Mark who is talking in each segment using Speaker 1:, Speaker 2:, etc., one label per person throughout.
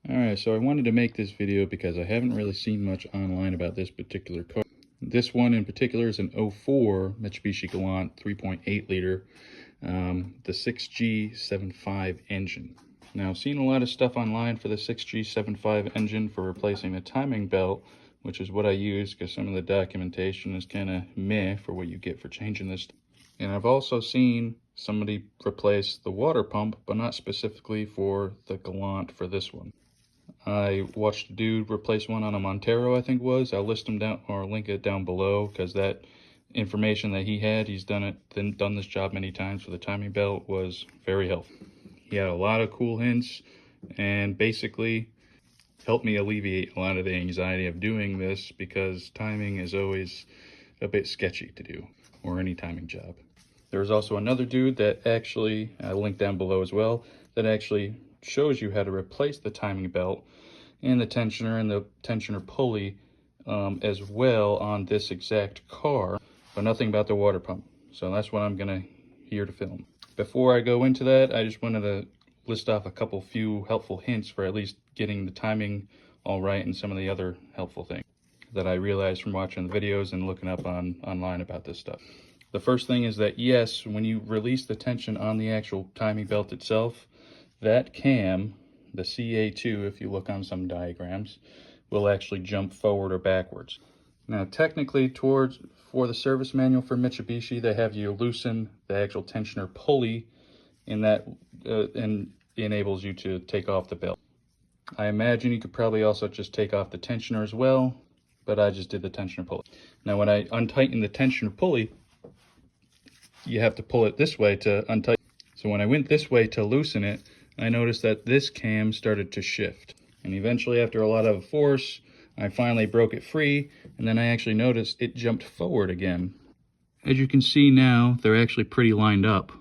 Speaker 1: Alright, so I wanted to make this video because I haven't really seen much online about this particular car. This one in particular is an 04 Mitsubishi Galant 3.8 liter, the 6G75 engine. Now, I've seen a lot of stuff online for the 6G75 engine for replacing the timing belt, which is what I use because some of the documentation is kind of meh for what you get for changing this. And I've also seen somebody replace the water pump, but not specifically for the Galant for this one. I watched a dude replace one on a Montero, I think it was. I'll list him down or link it down below because that information that he had, he's done this job many times for the timing belt, was very helpful. He had a lot of cool hints and basically helped me alleviate a lot of the anxiety of doing this because timing is always a bit sketchy to do, or any timing job. There was also another dude that actually, I'll link down below as well, that actually shows you how to replace the timing belt and the tensioner pulley as well on this exact car, but nothing about the water pump. So that's what I'm gonna here to film. Before I go into that, I just wanted to list off a few helpful hints for at least getting the timing all right and some of the other helpful things that I realized from watching the videos and looking up online about this stuff. The first thing is that yes, when you release the tension on the actual timing belt itself, that cam, the CA2, if you look on some diagrams, will actually jump forward or backwards. Now, technically, for the service manual for Mitsubishi, they have you loosen the actual tensioner pulley, and that enables you to take off the belt. I imagine you could probably also just take off the tensioner as well, but I just did the tensioner pulley. Now, when I untighten the tensioner pulley, you have to pull it this way to untighten. So when I went this way to loosen it, I noticed that this cam started to shift. And eventually, after a lot of force, I finally broke it free, and then I actually noticed it jumped forward again. As you can see now, they're actually pretty lined up.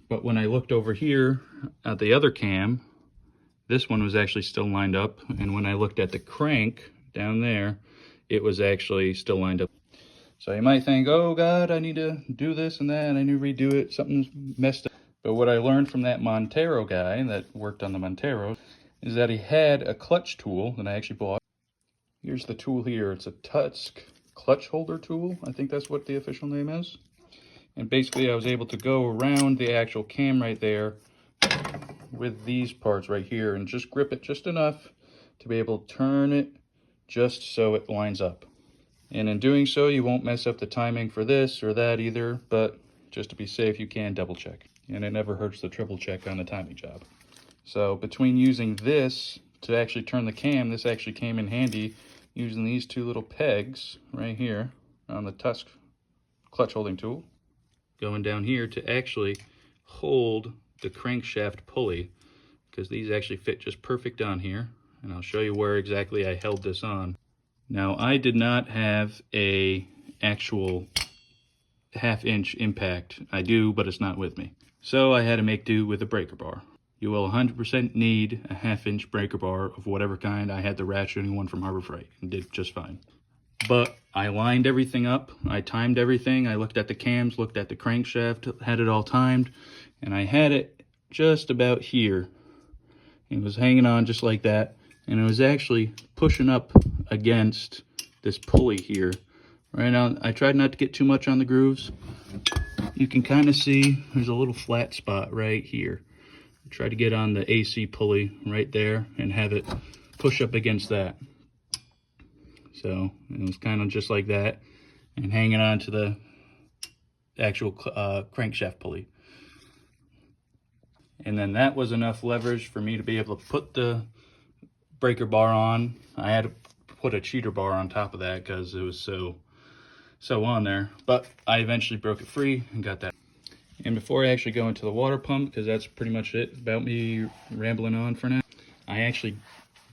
Speaker 1: But when I looked over here at the other cam, this one was actually still lined up, and when I looked at the crank down there, it was actually still lined up. So you might think, oh God, I need to do this and that, and I need to redo it, something's messed up. But what I learned from that Montero guy that worked on the Montero is that he had a clutch tool that I actually bought. Here's the tool here. It's a Tusk clutch holder tool. I think that's what the official name is. And basically I was able to go around the actual cam right there with these parts right here and just grip it just enough to be able to turn it just so it lines up. And in doing so, you won't mess up the timing for this or that either, but just to be safe, you can double check. And it never hurts to triple check on the timing job. So between using this to actually turn the cam, this actually came in handy using these two little pegs right here on the Tusk clutch holding tool, going down here to actually hold the crankshaft pulley, because these actually fit just perfect on here. And I'll show you where exactly I held this on. Now, I did not have a actual half-inch impact. I do, but it's not with me. So I had to make do with a breaker bar. You will 100% need a half-inch breaker bar of whatever kind. I had the ratcheting one from Harbor Freight and did just fine. But I lined everything up. I timed everything. I looked at the cams, looked at the crankshaft, had it all timed, and I had it just about here. It was hanging on just like that, and it was actually pushing up against this pulley here. Right on. I tried not to get too much on the grooves. You can kind of see there's a little flat spot right here. I tried to get on the AC pulley right there and have it push up against that. So it was kind of just like that and hanging on to the actual crankshaft pulley. And then that was enough leverage for me to be able to put the breaker bar on. I had to put a cheater bar on top of that because it was so on there, but I eventually broke it free and got that. And before I actually go into the water pump, because that's pretty much it about me rambling on for now, I actually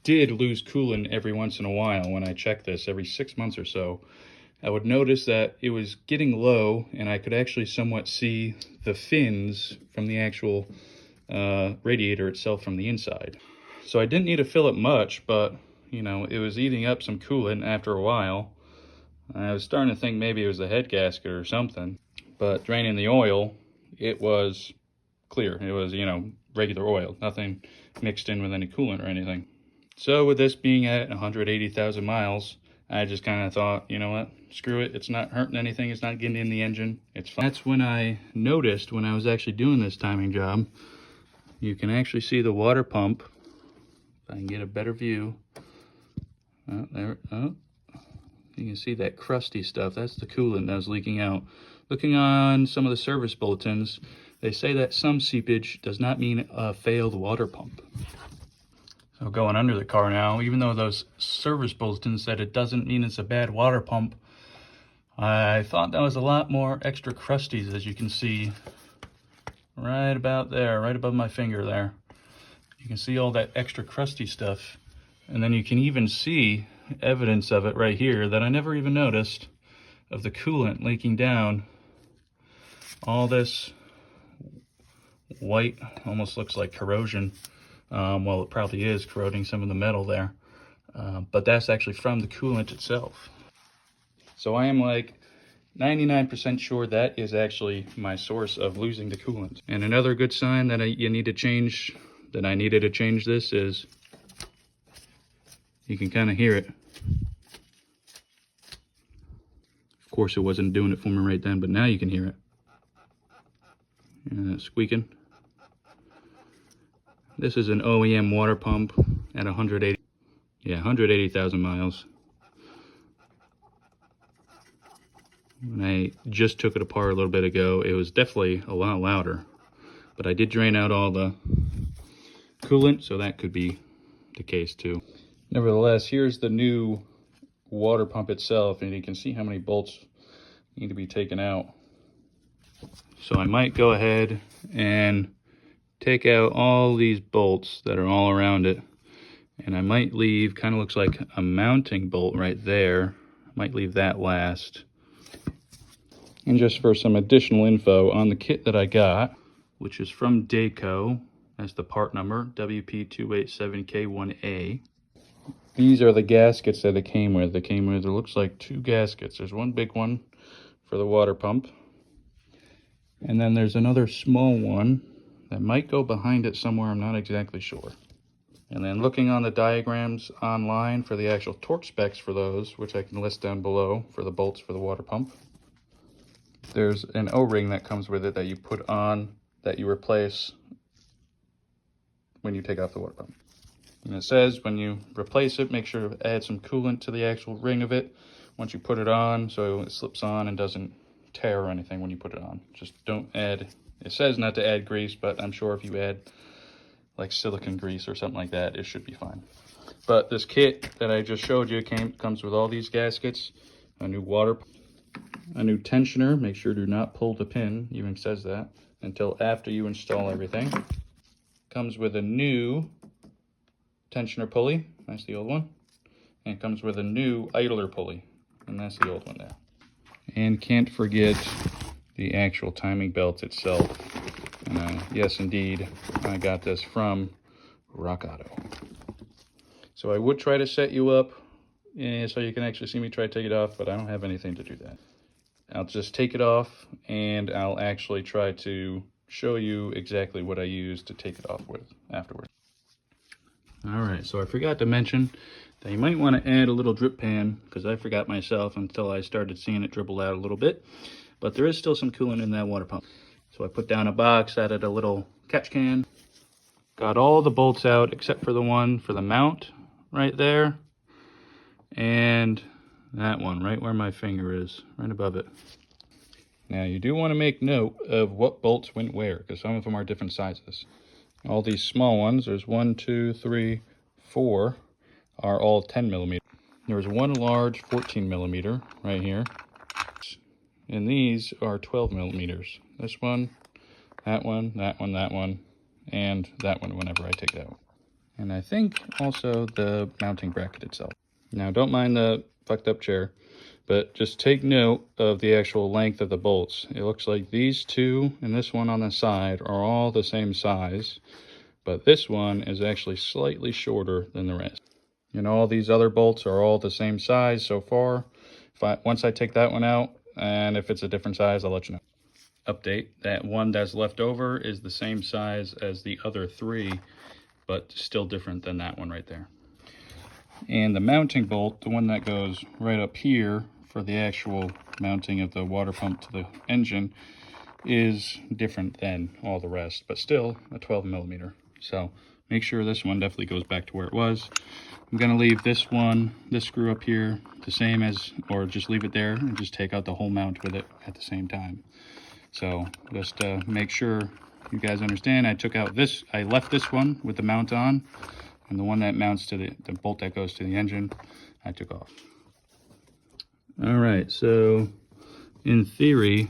Speaker 1: did lose coolant every once in a while. When I checked this every 6 months or so, I would notice that it was getting low, and I could actually somewhat see the fins from the actual radiator itself from the inside. So I didn't need to fill it much, but you know, it was eating up some coolant after a while. I was starting to think maybe it was the head gasket or something, but draining the oil, it was clear. It was, you know, regular oil, nothing mixed in with any coolant or anything. So with this being at 180,000 miles, I just kind of thought, you know what, screw it. It's not hurting anything. It's not getting in the engine. It's fine. That's when I noticed, when I was actually doing this timing job, you can actually see the water pump. If I can get a better view. Oh, there. Oh, you can see that crusty stuff. That's the coolant that was leaking out. Looking on some of the service bulletins, they say that some seepage does not mean a failed water pump. So going under the car now, even though those service bulletins said it doesn't mean it's a bad water pump, I thought that was a lot more extra crusties, as you can see right about there, right above my finger there. You can see all that extra crusty stuff. And then you can even see evidence of it right here that I never even noticed, of the coolant leaking down. All this white, almost looks like corrosion. Well, it probably is corroding some of the metal there. But that's actually from the coolant itself. So I am like 99% sure that is actually my source of losing the coolant. And another good sign that you need to change, that I needed to change this, is you can kind of hear it. Of course, it wasn't doing it for me right then, but now you can hear it. And it's squeaking. This is an OEM water pump at 180,000 miles. When I just took it apart a little bit ago, it was definitely a lot louder. But I did drain out all the coolant, so that could be the case too. Nevertheless, here's the new water pump itself, and you can see how many bolts need to be taken out. So I might go ahead and take out all these bolts that are all around it, and I might leave, kind of looks like a mounting bolt right there. I might leave that last. And just for some additional info on the kit that I got, which is from Dayco, that's the part number WP287K1A. These are the gaskets that it came with. It looks like 2 gaskets. There's one big one for the water pump, and then there's another small one that might go behind it somewhere. I'm not exactly sure. And then looking on the diagrams online for the actual torque specs for those, which I can list down below for the bolts for the water pump, there's an O-ring that comes with it that you put on, that you replace when you take off the water pump. And it says when you replace it, make sure to add some coolant to the actual ring of it once you put it on, so it slips on and doesn't tear or anything when you put it on. Just don't add, it says not to add grease, but I'm sure if you add like silicone grease or something like that, it should be fine. But this kit that I just showed you comes with all these gaskets, a new tensioner. Make sure to not pull the pin, even says that, until after you install everything. Comes with a new tensioner pulley, that's the old one. And it comes with a new idler pulley, and that's the old one there. And can't forget the actual timing belt itself. And yes, indeed, I got this from Rock Auto. So I would try to set you up so you can actually see me try to take it off, but I don't have anything to do that. I'll just take it off, and I'll actually try to show you exactly what I use to take it off with afterwards. Alright, so I forgot to mention that you might want to add a little drip pan, because I forgot myself until I started seeing it dribble out a little bit. But there is still some coolant in that water pump. So I put down a box, added a little catch can, got all the bolts out except for the one for the mount right there, and that one right where my finger is, right above it. Now you do want to make note of what bolts went where, because some of them are different sizes. All these small ones, there's 1, 2, 3, 4, are all 10 millimeter. There's one large 14 millimeter right here, and these are 12 millimeters. This one, that one, that one, that one, and that one whenever I take that one. And I think also the mounting bracket itself. Now don't mind the fucked up chair, but just take note of the actual length of the bolts. It looks like these two and this one on the side are all the same size, but this one is actually slightly shorter than the rest. And all these other bolts are all the same size so far. Once I take that one out, and if it's a different size, I'll let you know. Update, that one that's left over is the same size as the other 3, but still different than that one right there. And the mounting bolt, the one that goes right up here for the actual mounting of the water pump to the engine, is different than all the rest, but still a 12 millimeter. So make sure this one definitely goes back to where it was. I'm gonna leave this one, this screw up here, the same as, or just leave it there and just take out the whole mount with it at the same time. So just make sure you guys understand, I took out this, I left this one with the mount on, and the one that mounts to the bolt that goes to the engine, I took off. All right, so in theory,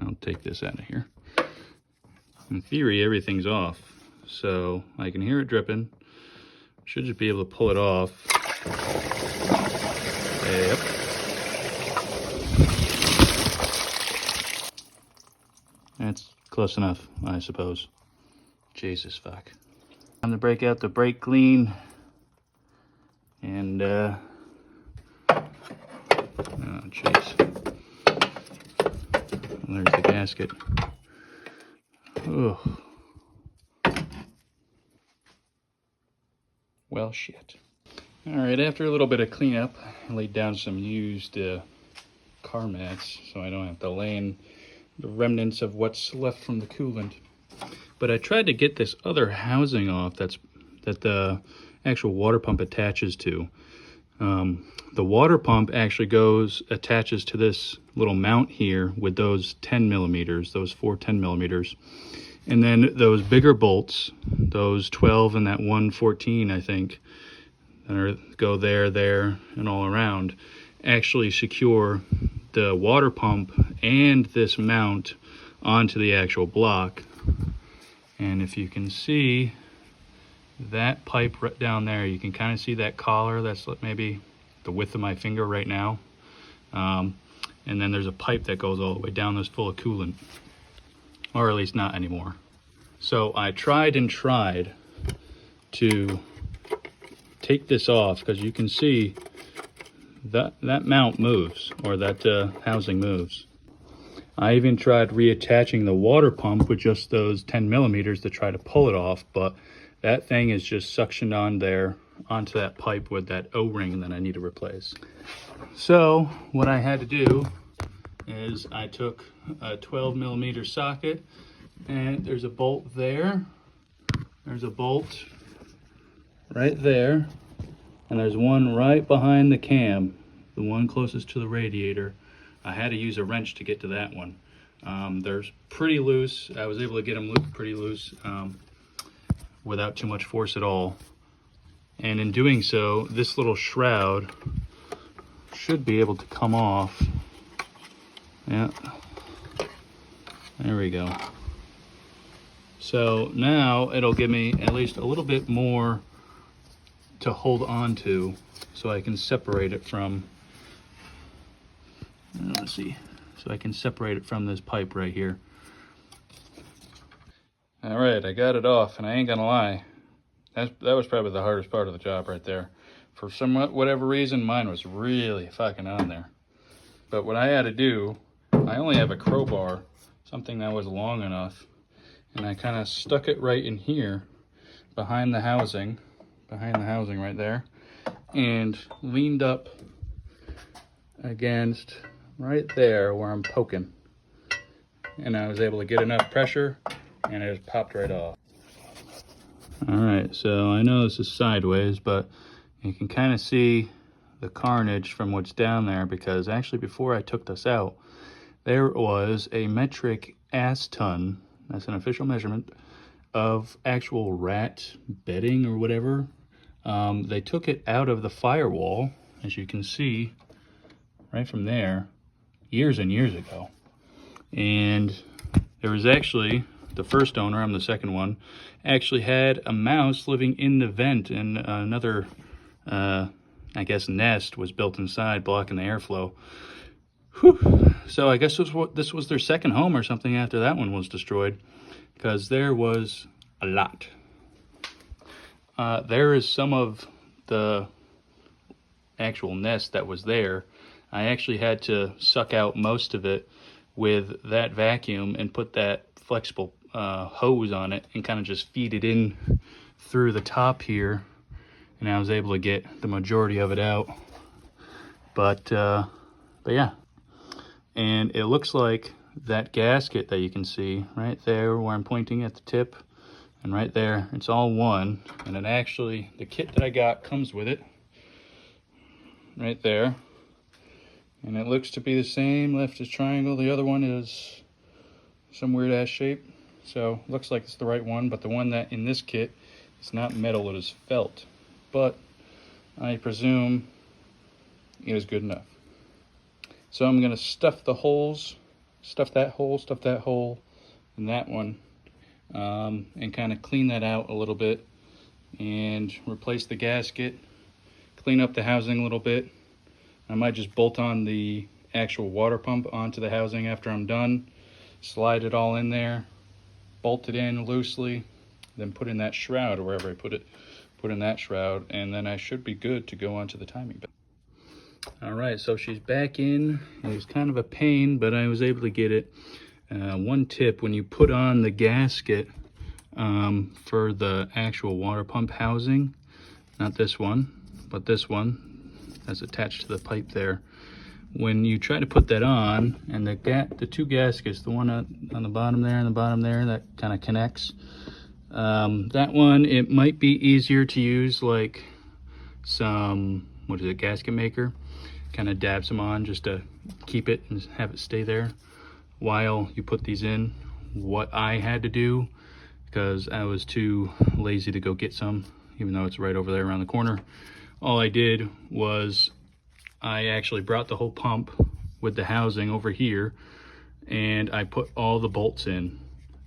Speaker 1: I'll take this out of here. In theory, everything's off. So I can hear it dripping. Should just be able to pull it off. Yep. That's close enough, I suppose. Jesus fuck. Time to break out the brake clean. And oh jeez. There's the gasket. Oh. Well, shit. All right, after a little bit of cleanup, I laid down some used car mats so I don't have to lay in the remnants of what's left from the coolant. But I tried to get this other housing off that the actual water pump attaches to. The water pump actually attaches to this little mount here with those 10 millimeters, those 4 10 millimeters. And then those bigger bolts, those 12 and that 114, I think, that go there, and all around, actually secure the water pump and this mount onto the actual block. And if you can see that pipe right down there, you can kind of see that collar that's maybe the width of my finger right now. And then there's a pipe that goes all the way down that's full of coolant, or at least not anymore. So I tried and tried to take this off, because you can see that mount moves, or that housing moves. I even tried reattaching the water pump with just those 10 millimeters to try to pull it off, but that thing is just suctioned on there onto that pipe with that O-ring that I need to replace. So what I had to do is I took a 12 millimeter socket, and there's a bolt there, there's a bolt right there, and there's one right behind the cam, the one closest to the radiator. I had to use a wrench to get to that one. They're pretty loose. I was able to get them pretty loose without too much force at all. And in doing so, this little shroud should be able to come off. Yeah, there we go. So now it'll give me at least a little bit more to hold on to, so I can separate it from, let's see, so I can separate it from this pipe right here. All right, I got it off, and I ain't gonna lie, that was probably the hardest part of the job right there. For whatever reason, mine was really fucking on there. But what I had to do, I only have a crowbar, something that was long enough, and I kind of stuck it right in here behind the housing right there, and leaned up against right there where I'm poking, and I was able to get enough pressure, and it just popped right off. All right, so I know this is sideways, but you can kind of see the carnage from what's down there, because actually before I took this out, there was a metric ass ton, that's an official measurement, of actual rat bedding or whatever. They took it out of the firewall, as you can see, right from there, years and years ago. And there was actually, the first owner, I'm the second one, actually had a mouse living in the vent, and another, I guess, nest was built inside, blocking the airflow. Whew. So I guess this was their second home or something after that one was destroyed, because there was a lot. There is some of the actual nest that was there. I actually had to suck out most of it with that vacuum and put that flexible hose on it and kind of just feed it in through the top here and I was able to get the majority of it out. But yeah, and it looks like that gasket that you can see right there where I'm pointing at the tip, and right there, it's all one. And it actually, the kit that I got comes with it right there, and it looks to be the same. Left is triangle, the other one is some weird ass shape. So looks like it's the right one, but the one that in this kit is not metal, it is felt. But I presume it is good enough. So I'm gonna stuff the holes, stuff that hole, and that one, and kind of clean that out a little bit, and replace the gasket, clean up the housing a little bit. I might just bolt on the actual water pump onto the housing after I'm done, slide it all in there, bolt it in loosely, then put in that shroud, or wherever I put it, put in that shroud, and then I should be good to go onto the timing belt. All right, so she's back in. It was kind of a pain, but I was able to get it. One tip, when you put on the gasket for the actual water pump housing, not this one, but this one that's attached to the pipe there. When you try to put that on, and the two gaskets, the one on the bottom there and the bottom there, that kind of connects. That one, it might be easier to use like some, what is it, gasket maker. Kind of dab some on just to keep it and have it stay there while you put these in. What I had to do, because I was too lazy to go get some, even though it's right over there around the corner, all I did was I actually brought the whole pump with the housing over here, and I put all the bolts in.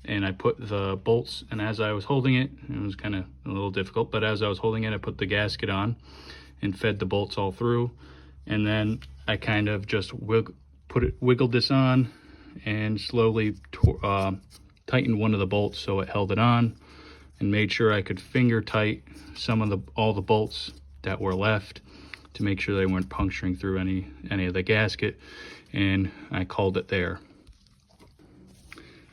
Speaker 1: And I put the bolts, and as I was holding it, it was kind of a little difficult, but as I was holding it, I put the gasket on and fed the bolts all through. And then I kind of just wiggled this on and slowly tightened one of the bolts so it held it on, and made sure I could finger tight all the bolts that were left to make sure they weren't puncturing through any of the gasket, and I called it there.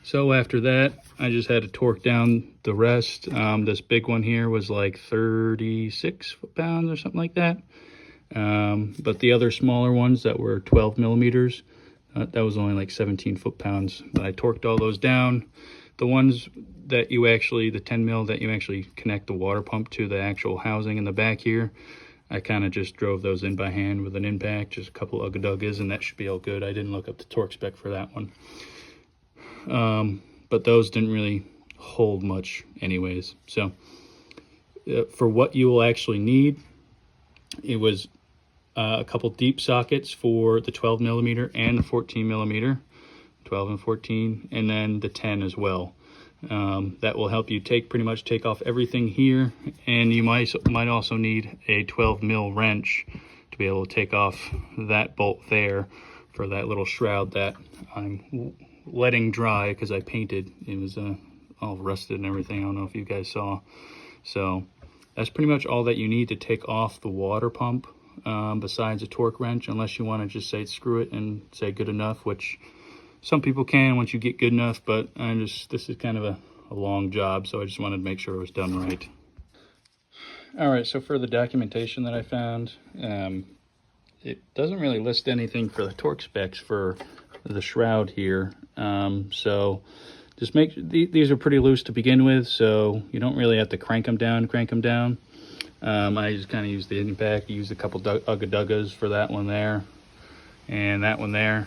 Speaker 1: So after that, I just had to torque down the rest. This big one here was like 36 foot-pounds or something like that. But the other smaller ones that were 12 millimeters, that was only like 17 foot-pounds. But I torqued all those down. The ones that the 10 mil that you actually connect the water pump to the actual housing in the back here, I kind of just drove those in by hand with an impact, just a couple of ugga-duggas, and that should be all good. I didn't look up the torque spec for that one. But those didn't really hold much anyways. So for what you will actually need, it was a couple deep sockets for the 12 millimeter and the 14 millimeter, 12 and 14, and then the 10 as well. That will help you pretty much take off everything here, and you might also need a 12 mil wrench to be able to take off that bolt there for that little shroud that I'm letting dry because I painted. It was all rusted and everything. I don't know if you guys saw. So that's pretty much all that you need to take off the water pump, besides a torque wrench, unless you want to just say screw it and say good enough, which some people can once you get good enough, but this is kind of a long job, so I just wanted to make sure it was done right. All right, so for the documentation that I found, it doesn't really list anything for the torque specs for the shroud here. So just these are pretty loose to begin with, so you don't really have to crank them down. I just kind of used the impact, used a couple ugga-duggas for that one there and that one there.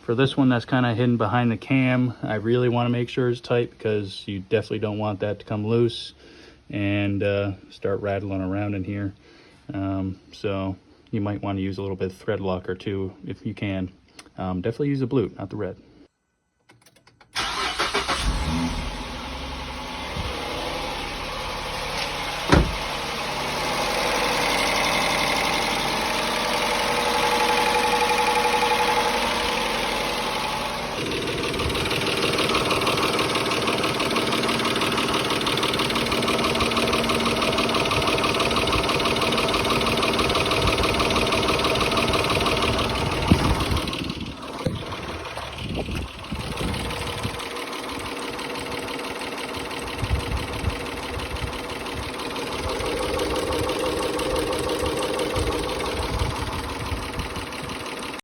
Speaker 1: For this one that's kind of hidden behind the cam, I really want to make sure it's tight because you definitely don't want that to come loose and start rattling around in here. So you might want to use a little bit of thread locker too if you can. Definitely use the blue, not the red.